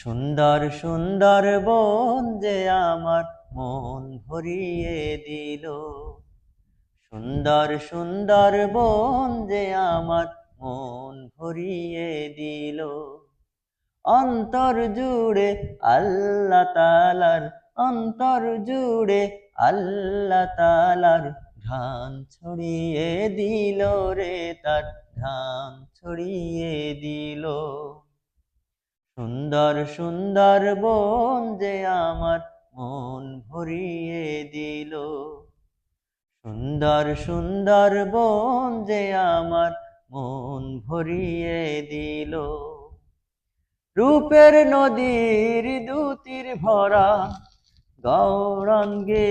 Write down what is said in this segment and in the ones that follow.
সুন্দর সুন্দর বন যে আমার মন ভরিয়ে দিল। সুন্দর সুন্দর বন যে আমার মন ভরিয়ে দিল। অন্তর জুড়ে আল্লাহ তাআলার, অন্তর জুড়ে আল্লাহ তাআলার ঘ্রাণ ছড়িয়ে দিল রে, তার ঘ্রাণ ছড়িয়ে দিল। সুন্দর সুন্দর বন যে আমার মন ভরিয়ে দিল। সুন্দর সুন্দর বন যে আমার মন ভরিয়ে দিল। রূপের নদীর দুতির ভরা গৌরাঙ্গে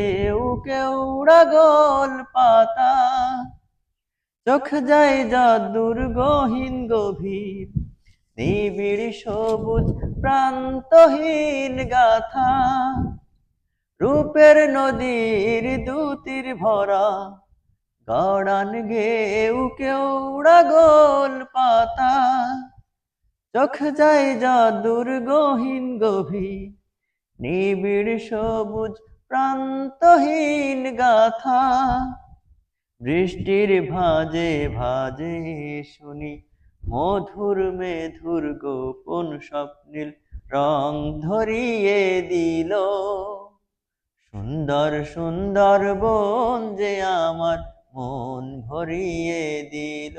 কেওড়া গোল পাতা। চোখ যায় জাদুর গহীন গভীর, নিবিড় সবুজ প্রান্তহীন গাথা। রূপের নদীর দুতির ভরা গড়ান গেউ কেওড়া গোল পাতা। চোখ যায় জাদুর গহীন গভীর, নিবিড় সবুজ প্রান্তহীন গাথা। বৃষ্টির ভাজে ভাজে শুনি মধুর মেধুর গোপন স্বপ্নিল রং ধরিয়ে দিল। সুন্দর সুন্দর বন যে আমার মন ভরিয়ে দিল।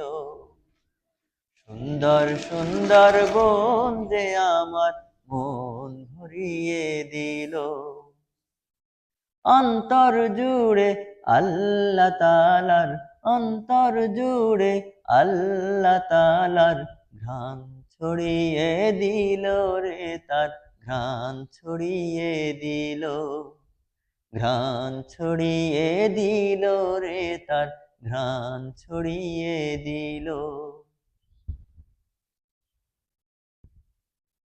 সুন্দর সুন্দর বন যে আমার মন ভরিয়ে দিল। অন্তর জুড়ে আল্লাহ তাআলার, অন্তর জুড়ে আল্লাহ তাআলার ঘ্রাণ ছড়িয়ে দিল রে, তার ঘ্রাণ ছড়িয়ে দিল। ঘ্রাণ ছড়িয়ে দিল রে, তার ঘ্রাণ ছড়িয়ে দিল।